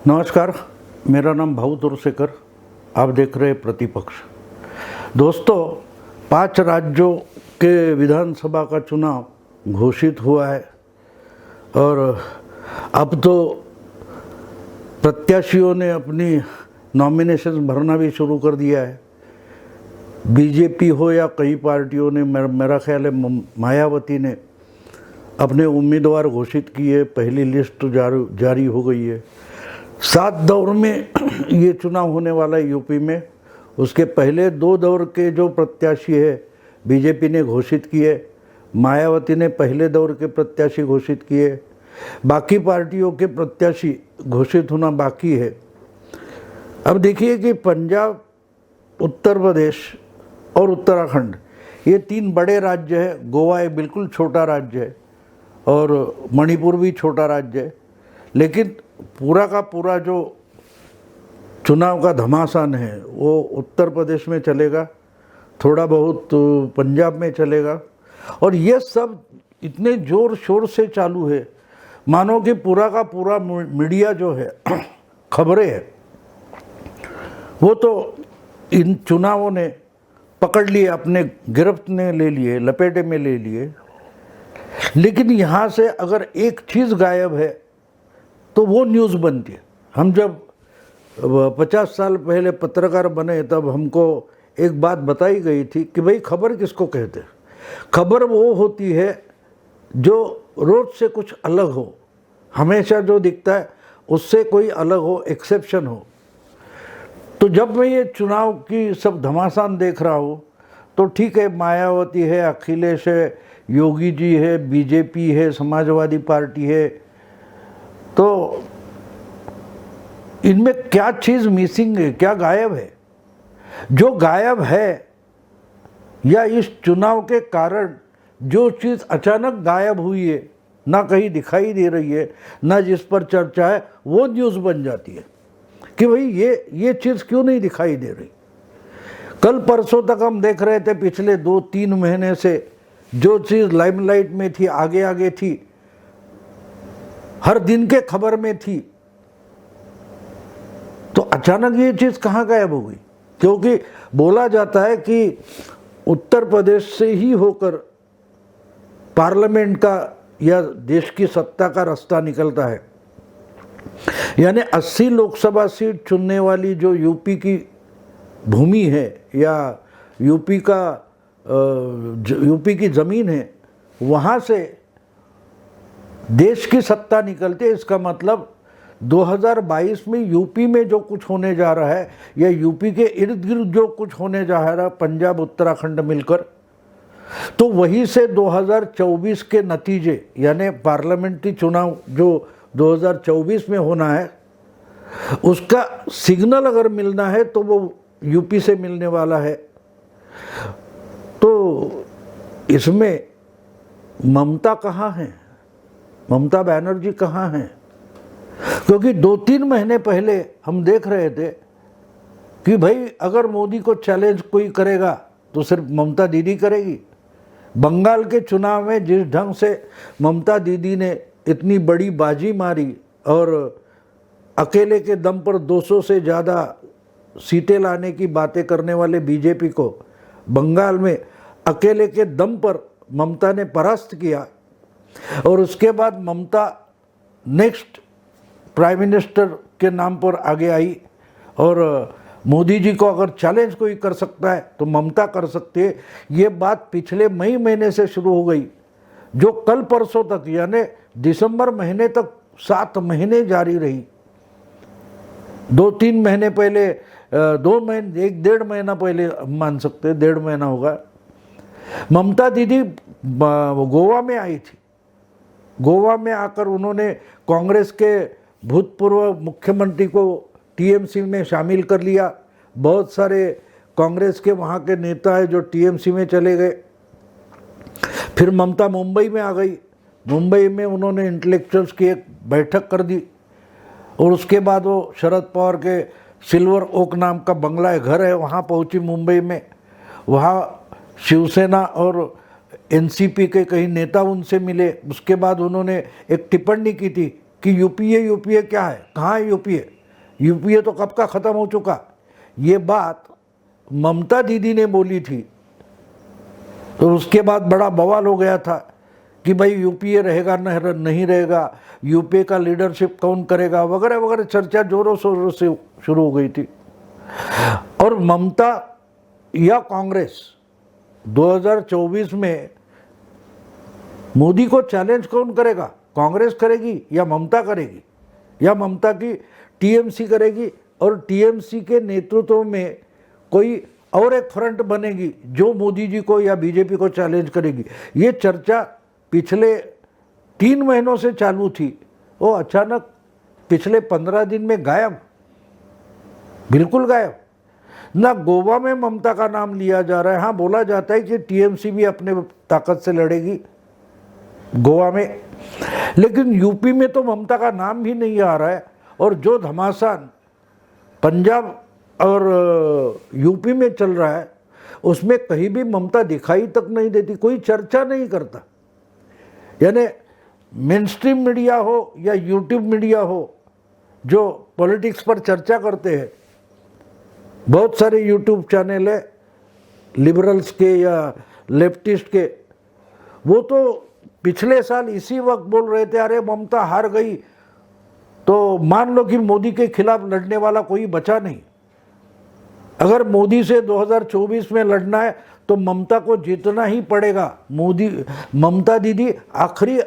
नमस्कार, मेरा नाम भाऊ तुरसेकर। आप देख रहे हैं प्रतिपक्ष। दोस्तों, 5 राज्यों के विधानसभा का चुनाव घोषित हुआ है और अब तो प्रत्याशियों ने अपनी नॉमिनेशन भरना भी शुरू कर दिया है। बीजेपी हो या कई पार्टियों ने, मेरा ख्याल है मायावती ने अपने उम्मीदवार घोषित किए, पहली लिस्ट जारी हो गई है। 7 दौर में ये चुनाव होने वाला है यूपी में। उसके पहले 2 दौर के जो प्रत्याशी है बीजेपी ने घोषित किए, मायावती ने पहले दौर के प्रत्याशी घोषित किए, बाकी पार्टियों के प्रत्याशी घोषित होना बाकी है। अब देखिए कि पंजाब, उत्तर प्रदेश और उत्तराखंड, ये 3 बड़े राज्य हैं। गोवा एक बिल्कुल छोटा राज्य है और मणिपुर भी छोटा राज्य है, लेकिन पूरा का पूरा जो चुनाव का घमासान है वो उत्तर प्रदेश में चलेगा, थोड़ा बहुत पंजाब में चलेगा। और ये सब इतने ज़ोर शोर से चालू है मानो कि पूरा का पूरा मीडिया जो है खबरें है वो तो इन चुनावों ने पकड़ लिए, अपने गिरफ्त में ले लिए, लपेटे में ले लिए। लेकिन यहाँ से अगर एक चीज़ गायब है तो वो न्यूज़ बनती है। हम जब 50 साल पहले पत्रकार बने तब हमको एक बात बताई गई थी कि भाई खबर किसको कहते हैं। खबर वो होती है जो रोज से कुछ अलग हो, हमेशा जो दिखता है उससे कोई अलग हो, एक्सेप्शन हो। तो जब मैं ये चुनाव की सब घमासान देख रहा हूँ तो ठीक है, मायावती है, अखिलेश है, योगी जी है, बीजेपी है, समाजवादी पार्टी है, तो इनमें क्या चीज़ मिसिंग है, क्या गायब है? जो गायब है या इस चुनाव के कारण जो चीज़ अचानक गायब हुई है, ना कहीं दिखाई दे रही है, ना जिस पर चर्चा है, वो न्यूज़ बन जाती है कि भाई ये चीज़ क्यों नहीं दिखाई दे रही। कल परसों तक हम देख रहे थे, पिछले 2-3 महीने से जो चीज़ लाइमलाइट में थी, आगे आगे थी, हर दिन के खबर में थी, तो अचानक ये चीज़ कहाँ गायब हो गई? क्योंकि बोला जाता है कि उत्तर प्रदेश से ही होकर पार्लियामेंट का या देश की सत्ता का रास्ता निकलता है। यानी 80 लोकसभा सीट चुनने वाली जो यूपी की भूमि है या यूपी की ज़मीन है, वहाँ से देश की सत्ता निकलती है। इसका मतलब 2022 में यूपी में जो कुछ होने जा रहा है या यूपी के इर्द गिर्द जो कुछ होने जा रहा है, पंजाब उत्तराखंड मिलकर, तो वहीं से 2024 के नतीजे, यानी पार्लियामेंट्री चुनाव जो 2024 में होना है, उसका सिग्नल अगर मिलना है तो वो यूपी से मिलने वाला है। तो इसमें ममता कहाँ है? ममता बनर्जी कहाँ हैं? क्योंकि 2-3 महीने पहले हम देख रहे थे कि भाई अगर मोदी को चैलेंज कोई करेगा तो सिर्फ ममता दीदी करेगी। बंगाल के चुनाव में जिस ढंग से ममता दीदी ने इतनी बड़ी बाजी मारी और अकेले के दम पर 200 से ज़्यादा सीटें लाने की बातें करने वाले बीजेपी को बंगाल में अकेले के दम पर ममता ने परास्त किया, और उसके बाद ममता नेक्स्ट प्राइम मिनिस्टर के नाम पर आगे आई। और मोदी जी को अगर चैलेंज कोई कर सकता है तो ममता कर सकती है। ये बात पिछले मई महीने से शुरू हो गई, जो कल परसों तक यानी दिसंबर महीने तक 7 महीने जारी रही। 2-3 महीने पहले, 2 महीने, 1-1.5 महीना पहले मान सकते हैं, 1.5 महीना होगा, ममता दीदी गोवा में आई थी। गोवा में आकर उन्होंने कांग्रेस के भूतपूर्व मुख्यमंत्री को टीएमसी में शामिल कर लिया। बहुत सारे कांग्रेस के वहाँ के नेता हैं जो टीएमसी में चले गए। फिर ममता मुंबई में आ गई। मुंबई में उन्होंने इंटेलेक्चुअल्स की एक बैठक कर दी और उसके बाद वो शरद पवार के सिल्वर ओक नाम का बंगला घर है, वहाँ पहुँची मुंबई में। वहाँ शिवसेना और एनसीपी के कई नेता उनसे मिले। उसके बाद उन्होंने एक टिप्पणी की थी कि यूपीए क्या है, कहाँ है यूपीए तो कब का ख़त्म हो चुका। ये बात ममता दीदी ने बोली थी, तो उसके बाद बड़ा बवाल हो गया था कि भाई यूपीए रहेगा नहीं रहेगा, यूपीए का लीडरशिप कौन करेगा, वगैरह वगैरह चर्चा जोरों शोरों से शुरू हो गई थी। और ममता या कांग्रेस 2024 में मोदी को चैलेंज कौन करेगा, कांग्रेस करेगी या ममता करेगी, या ममता की टीएमसी करेगी और टीएमसी के नेतृत्व में कोई और एक फ्रंट बनेगी जो मोदी जी को या बीजेपी को चैलेंज करेगी। ये चर्चा पिछले 3 महीनों से चालू थी, वो अचानक पिछले 15 दिन में गायब, बिल्कुल गायब। ना गोवा में ममता का नाम लिया जा रहा है, हाँ बोला जाता है कि टीएमसी भी अपने ताकत से लड़ेगी गोवा में, लेकिन यूपी में तो ममता का नाम भी नहीं आ रहा है। और जो घमासान पंजाब और यूपी में चल रहा है उसमें कहीं भी ममता दिखाई तक नहीं देती, कोई चर्चा नहीं करता। यानी मेनस्ट्रीम मीडिया हो या यूट्यूब मीडिया हो जो पॉलिटिक्स पर चर्चा करते हैं, बहुत सारे यूट्यूब चैनल है लिबरल्स के या लेफ्टिस्ट के, वो तो पिछले साल इसी वक्त बोल रहे थे अरे ममता हार गई तो मान लो कि मोदी के खिलाफ लड़ने वाला कोई बचा नहीं। अगर मोदी से 2024 में लड़ना है तो ममता को जीतना ही पड़ेगा। ममता दीदी आखिरी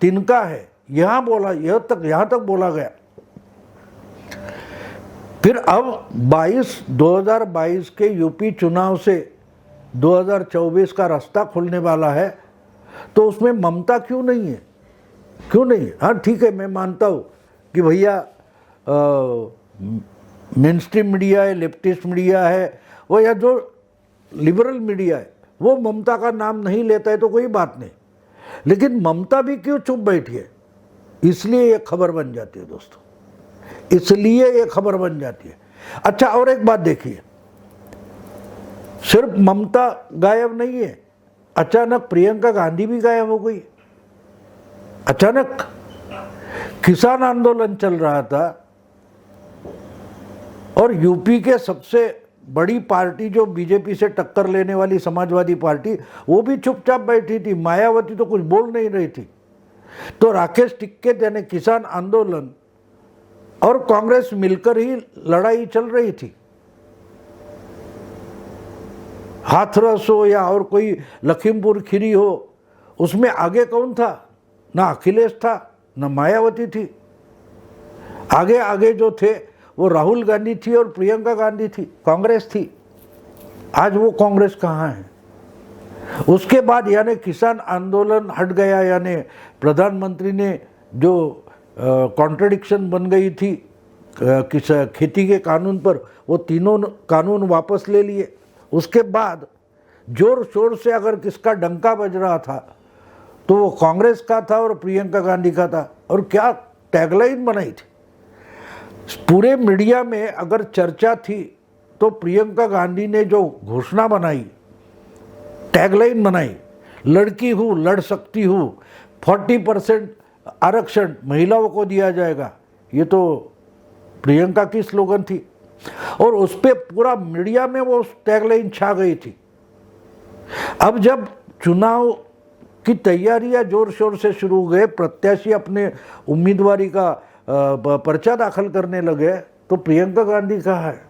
तिनका है, यहाँ तक बोला गया। फिर अब 2022 के यूपी चुनाव से 2024 का रास्ता खुलने वाला है, तो उसमें ममता क्यों नहीं है, क्यों नहीं है? हाँ ठीक है, मैं मानता हूँ कि भैया मेनस्ट्रीम मीडिया है, लेफ्टिस्ट मीडिया है, वो या जो लिबरल मीडिया है वो ममता का नाम नहीं लेता है तो कोई बात नहीं, लेकिन ममता भी क्यों चुप बैठी है, इसलिए ये खबर बन जाती है दोस्तों, इसलिए ये खबर बन जाती है। अच्छा, और एक बात देखिए, सिर्फ ममता गायब नहीं है, अचानक प्रियंका गांधी भी गायब हो गई। अचानक किसान आंदोलन चल रहा था और यूपी के सबसे बड़ी पार्टी जो बीजेपी से टक्कर लेने वाली समाजवादी पार्टी, वो भी चुपचाप बैठी थी, मायावती तो कुछ बोल नहीं रही थी। तो राकेश टिक्के यानी किसान आंदोलन और कांग्रेस मिलकर ही लड़ाई चल रही थी। हाथरस हो या और कोई लखीमपुर खीरी हो, उसमें आगे कौन था? ना अखिलेश था, ना मायावती थी। आगे जो थे वो राहुल गांधी थी और प्रियंका गांधी थी, कांग्रेस थी। आज वो कांग्रेस कहाँ है? उसके बाद यानी किसान आंदोलन हट गया, यानी प्रधानमंत्री ने जो कॉन्ट्रडिक्शन बन गई थी खेती के कानून पर, वो तीनों कानून वापस ले लिए। उसके बाद जोर शोर से अगर किसका डंका बज रहा था तो वो कांग्रेस का था और प्रियंका गांधी का था। और क्या टैगलाइन बनाई थी पूरे मीडिया में, अगर चर्चा थी तो प्रियंका गांधी ने जो घोषणा बनाई, टैगलाइन बनाई, लड़की हूँ लड़ सकती हूँ, 40% आरक्षण महिलाओं को दिया जाएगा, ये तो प्रियंका की स्लोगन थी और उस पर पूरा मीडिया में वो टैगलाइन छा गई थी। अब जब चुनाव की तैयारियां जोर शोर से शुरू हो गए, प्रत्याशी अपने उम्मीदवारी का पर्चा दाखिल करने लगे, तो प्रियंका गांधी कहाँ है?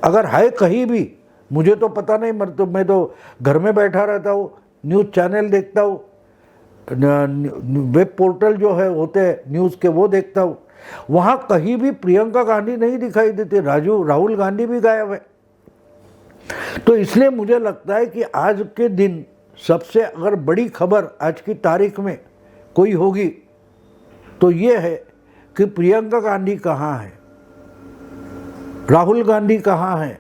अगर है कहीं भी, मुझे तो पता नहीं, मैं तो घर में बैठा रहता हूँ, न्यूज़ चैनल देखता हूँ, वेब पोर्टल जो है होते हैं न्यूज़ के वो देखता हूँ, वहाँ कहीं भी प्रियंका गांधी नहीं दिखाई देती। राहुल गांधी भी गायब है। तो इसलिए मुझे लगता है कि आज के दिन सबसे अगर बड़ी खबर आज की तारीख में कोई होगी तो ये है कि प्रियंका गांधी कहाँ है, राहुल गांधी कहाँ है,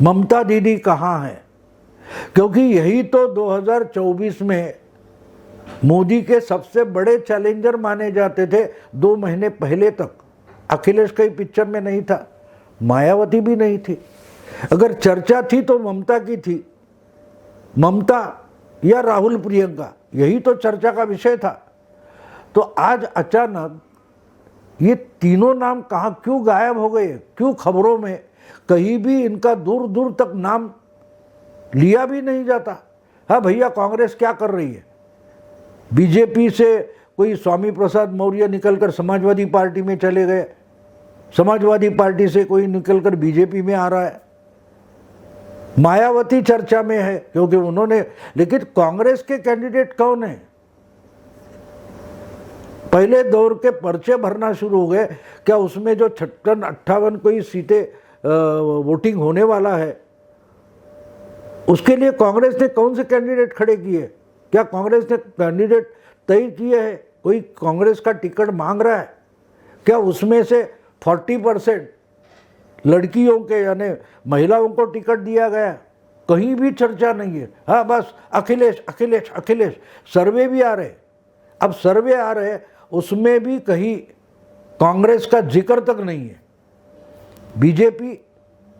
ममता दीदी कहाँ है। क्योंकि यही तो 2024 में मोदी के सबसे बड़े चैलेंजर माने जाते थे। 2 महीने पहले तक अखिलेश कहीं पिक्चर में नहीं था, मायावती भी नहीं थी। अगर चर्चा थी तो ममता की थी, ममता या राहुल प्रियंका, यही तो चर्चा का विषय था। तो आज अचानक ये तीनों नाम कहाँ क्यों गायब हो गए, क्यों खबरों में कहीं भी इनका दूर दूर तक नाम लिया भी नहीं जाता। हाँ भैया, कांग्रेस क्या कर रही है? बीजेपी से कोई स्वामी प्रसाद मौर्य निकलकर समाजवादी पार्टी में चले गए, समाजवादी पार्टी से कोई निकलकर बीजेपी में आ रहा है, मायावती चर्चा में है क्योंकि उन्होंने, लेकिन कांग्रेस के कैंडिडेट कौन है? पहले दौर के पर्चे भरना शुरू हो गए, क्या उसमें जो 56-58 कोई सीटें वोटिंग होने वाला है उसके लिए कांग्रेस ने कौन से कैंडिडेट खड़े किए? क्या कांग्रेस ने कैंडिडेट तय किए हैं? कोई कांग्रेस का टिकट मांग रहा है क्या? उसमें से 40% लड़कियों के यानी महिलाओं को टिकट दिया गया, कहीं भी चर्चा नहीं है। हाँ बस अखिलेश अखिलेश अखिलेश, सर्वे भी आ रहे, अब सर्वे आ रहे उसमें भी कहीं कांग्रेस का जिक्र तक नहीं है। BJP,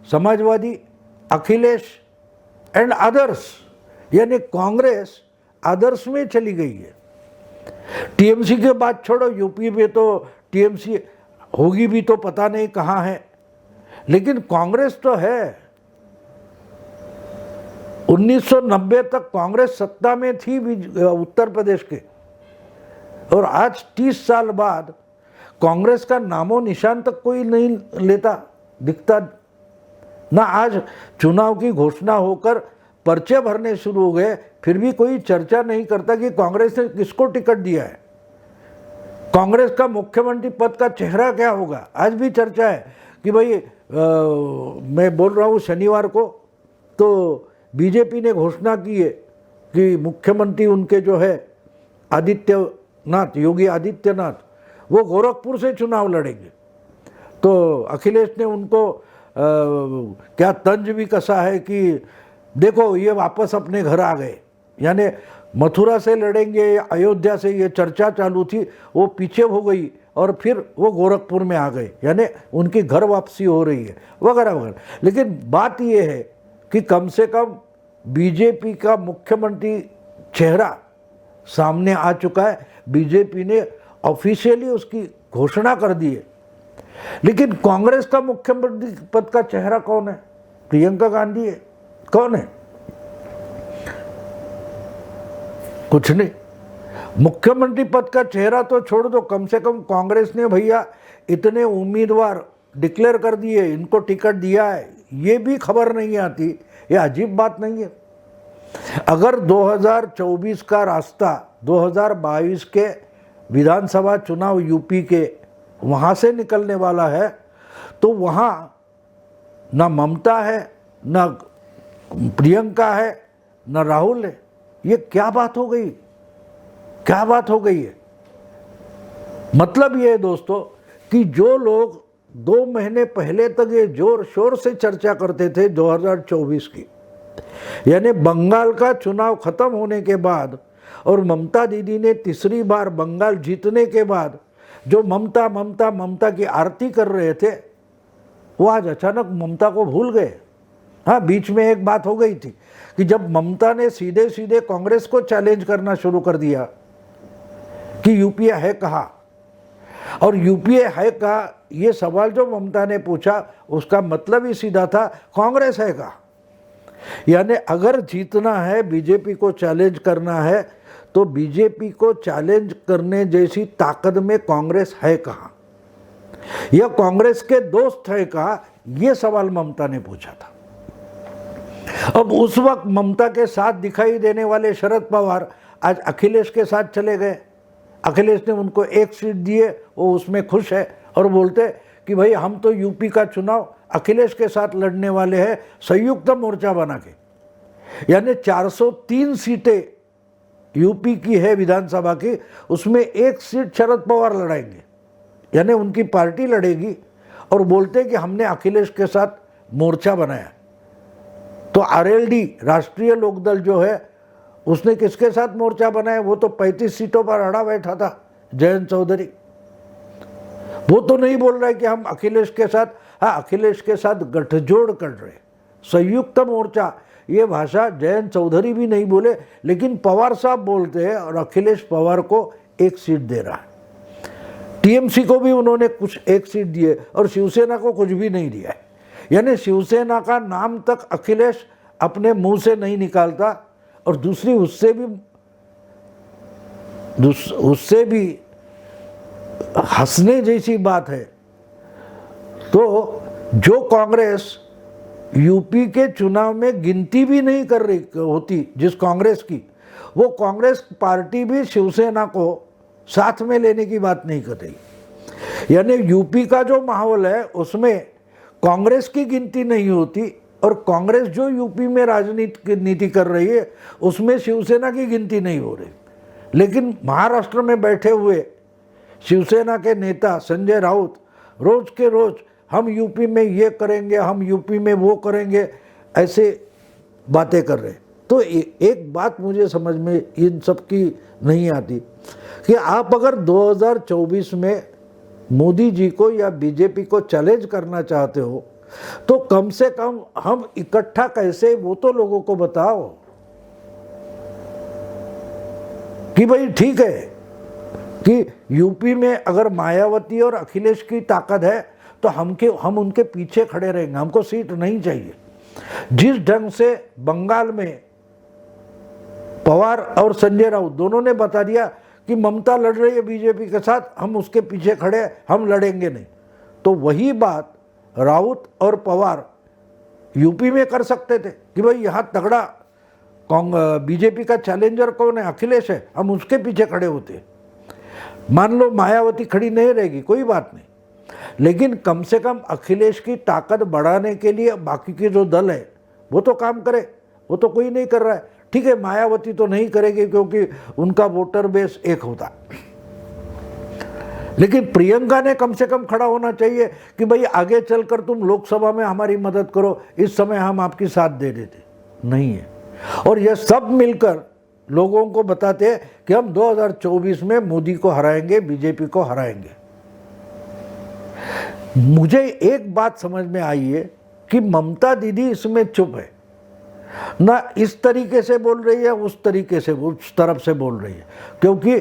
Samajwadi, Akhilesh and others, यानी कांग्रेस अदर्स में चली गई है। टीएमसी के बात छोड़ो, यूपी में तो टीएमसी होगी भी तो पता नहीं कहाँ है, लेकिन कांग्रेस तो है। 1990 तक कांग्रेस सत्ता में थी उत्तर प्रदेश के, और आज 30 साल बाद कांग्रेस का नामो निशान तक कोई नहीं लेता दिखता ना। आज चुनाव की घोषणा होकर पर्चे भरने शुरू हो गए, फिर भी कोई चर्चा नहीं करता कि कांग्रेस ने किसको टिकट दिया है, कांग्रेस का मुख्यमंत्री पद का चेहरा क्या होगा। आज भी चर्चा है कि भाई मैं बोल रहा हूँ शनिवार को तो बीजेपी ने घोषणा की है कि मुख्यमंत्री उनके जो है आदित्यनाथ, योगी आदित्यनाथ, वो गोरखपुर से चुनाव लड़ेंगे। तो अखिलेश ने उनको क्या तंज भी कसा है कि देखो ये वापस अपने घर आ गए, यानी मथुरा से लड़ेंगे, अयोध्या से ये चर्चा चालू थी वो पीछे हो गई और फिर वो गोरखपुर में आ गए, यानी उनकी घर वापसी हो रही है वगैरह वगैरह। लेकिन बात ये है कि कम से कम बीजेपी का मुख्यमंत्री चेहरा सामने आ चुका है, बीजेपी ने ऑफिशियली उसकी घोषणा कर दी है। लेकिन कांग्रेस का मुख्यमंत्री पद का चेहरा कौन है? प्रियंका गांधी है। कौन है? कुछ नहीं। मुख्यमंत्री पद का चेहरा तो छोड़ दो, कम से कम कांग्रेस ने भैया इतने उम्मीदवार डिक्लेयर कर दिए, इनको टिकट दिया है, ये भी खबर नहीं आती। ये अजीब बात नहीं है? अगर 2024 का रास्ता 2022 के विधानसभा चुनाव यूपी के वहाँ से निकलने वाला है, तो वहाँ ना ममता है, ना प्रियंका है, ना राहुल है। ये क्या बात हो गई? क्या बात हो गई है? मतलब ये है दोस्तों कि जो लोग 2 महीने पहले तक ये जोर शोर से चर्चा करते थे 2024 की, यानी बंगाल का चुनाव खत्म होने के बाद और ममता दीदी ने तीसरी बार बंगाल जीतने के बाद जो ममता ममता ममता की आरती कर रहे थे, वो आज अचानक ममता को भूल गए। हाँ, बीच में एक बात हो गई थी कि जब ममता ने सीधे सीधे कांग्रेस को चैलेंज करना शुरू कर दिया कि यूपीए है कहाँ, और यूपीए है कहाँ ये सवाल जो ममता ने पूछा उसका मतलब ही सीधा था कांग्रेस है कहाँ। यानी अगर जीतना है, बीजेपी को चैलेंज करना है, तो बीजेपी को चैलेंज करने जैसी ताकत में कांग्रेस है कहाँ, या कांग्रेस के दोस्त है कहाँ, ये सवाल ममता ने पूछा था। अब उस वक्त ममता के साथ दिखाई देने वाले शरद पवार आज अखिलेश के साथ चले गए। अखिलेश ने उनको 1 सीट दिए, वो उसमें खुश है और बोलते कि भाई हम तो यूपी का चुनाव अखिलेश के साथ लड़ने वाले हैं संयुक्त मोर्चा बना के। यानी 403 सीटें यूपी की है विधानसभा की, उसमें 1 सीट शरद पवार लड़ाएंगे, यानी उनकी पार्टी लड़ेगी, और बोलते कि हमने अखिलेश के साथ मोर्चा बनाया। तो आरएलडी राष्ट्रीय लोकदल जो है उसने किसके साथ मोर्चा बनाया? वो तो 35 सीटों पर अड़ा बैठा था, जयंत चौधरी। वो तो नहीं बोल रहा है कि हम अखिलेश के साथ, हाँ अखिलेश के साथ गठजोड़ कर रहे, संयुक्त मोर्चा, ये भाषा जयंत चौधरी भी नहीं बोले, लेकिन पवार साहब बोलते हैं और अखिलेश पवार को एक सीट दे रहा है, टीएमसी को भी उन्होंने कुछ एक सीट दी है और शिवसेना को कुछ भी नहीं दिया है। यानी शिवसेना का नाम तक अखिलेश अपने मुंह से नहीं निकालता। और दूसरी उससे भी हंसने जैसी बात है, तो जो कांग्रेस यूपी के चुनाव में गिनती भी नहीं कर रही होती जिस कांग्रेस की, वो कांग्रेस पार्टी भी शिवसेना को साथ में लेने की बात नहीं कर रही। यानी यूपी का जो माहौल है उसमें कांग्रेस की गिनती नहीं होती और कांग्रेस जो यूपी में नीति कर रही है उसमें शिवसेना की गिनती नहीं हो रही। लेकिन महाराष्ट्र में बैठे हुए शिवसेना के नेता संजय राउत रोज के रोज हम यूपी में ये करेंगे, हम यूपी में वो करेंगे, ऐसे बातें कर रहे। तो एक बात मुझे समझ में इन सब की नहीं आती कि आप अगर 2024 में मोदी जी को या बीजेपी को चैलेंज करना चाहते हो तो कम से कम हम इकट्ठा कैसे, वो तो लोगों को बताओ कि भाई ठीक है कि यूपी में अगर मायावती और अखिलेश की ताकत है तो हम उनके पीछे खड़े रहेंगे, हमको सीट नहीं चाहिए। जिस ढंग से बंगाल में पवार और संजय राउत दोनों ने बता दिया कि ममता लड़ रही है बीजेपी के साथ, हम उसके पीछे खड़े, हम लड़ेंगे नहीं, तो वही बात राउत और पवार यूपी में कर सकते थे कि भाई यहाँ तगड़ा बीजेपी का चैलेंजर कौन है, अखिलेश है, हम उसके पीछे खड़े होते। मान लो मायावती खड़ी नहीं रहेगी, कोई बात नहीं, लेकिन कम से कम अखिलेश की ताकत बढ़ाने के लिए बाकी के जो दल है वो तो काम करे, वो तो कोई नहीं कर रहा है। ठीक है, मायावती तो नहीं करेगी क्योंकि उनका वोटर बेस एक होता, लेकिन प्रियंका ने कम से कम खड़ा होना चाहिए कि भाई आगे चलकर तुम लोकसभा में हमारी मदद करो, इस समय हम आपकी साथ दे देते। नहीं है, और यह सब मिलकर लोगों को बताते हैं कि हम 2024 में मोदी को हराएंगे, बीजेपी को हराएंगे। मुझे एक बात समझ में आई है कि ममता दीदी इसमें चुप है, ना इस तरीके से बोल रही है, उस तरीके से, उस तरफ से बोल रही है, क्योंकि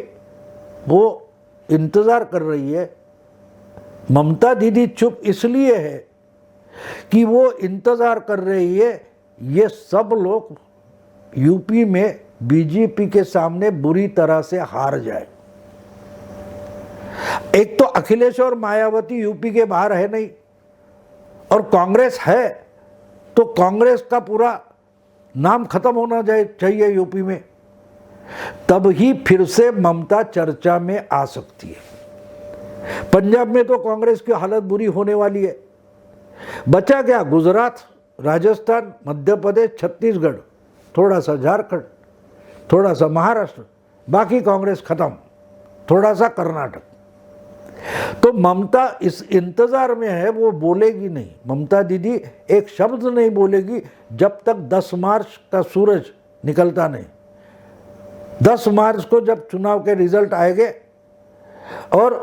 वो इंतजार कर रही है। ममता दीदी चुप इसलिए है कि वो इंतजार कर रही है ये सब लोग यूपी में बीजेपी के सामने बुरी तरह से हार जाए। एक तो अखिलेश और मायावती यूपी के बाहर है नहीं, और कांग्रेस है तो कांग्रेस का पूरा नाम खत्म होना चाहिए यूपी में, तब ही फिर से ममता चर्चा में आ सकती है। पंजाब में तो कांग्रेस की हालत बुरी होने वाली है। बचा क्या? गुजरात, राजस्थान, मध्य प्रदेश, छत्तीसगढ़, थोड़ा सा झारखंड, थोड़ा सा महाराष्ट्र, बाकी कांग्रेस खत्म, थोड़ा सा कर्नाटक। तो ममता इस इंतजार में है, वो बोलेगी नहीं। ममता दीदी एक शब्द नहीं बोलेगी जब तक 10 मार्च का सूरज निकलता नहीं। 10 मार्च को जब चुनाव के रिजल्ट आएंगे और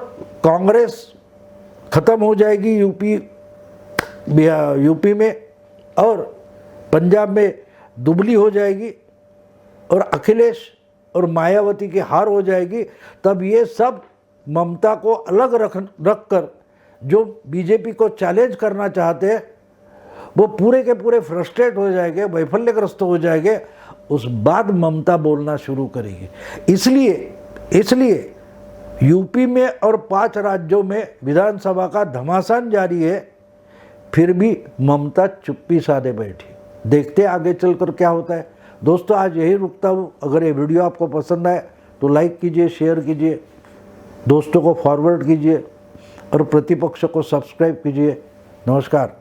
कांग्रेस खत्म हो जाएगी यूपी में, और पंजाब में दुबली हो जाएगी, और अखिलेश और मायावती की हार हो जाएगी, तब ये सब ममता को अलग रख कर जो बीजेपी को चैलेंज करना चाहते हैं वो पूरे के पूरे फ्रस्ट्रेट हो जाएंगे, वैफल्यग्रस्त हो जाएंगे। उस बाद ममता बोलना शुरू करेगी। इसलिए यूपी में और 5 राज्यों में विधानसभा का घमासान जारी है, फिर भी ममता चुप्पी साधे बैठी। देखते आगे चलकर क्या होता है। दोस्तों, आज यही रुकता हूँ। अगर ये वीडियो आपको पसंद आए तो लाइक कीजिए, शेयर कीजिए, दोस्तों को फॉरवर्ड कीजिए और प्रतिपक्ष को सब्सक्राइब कीजिए। नमस्कार।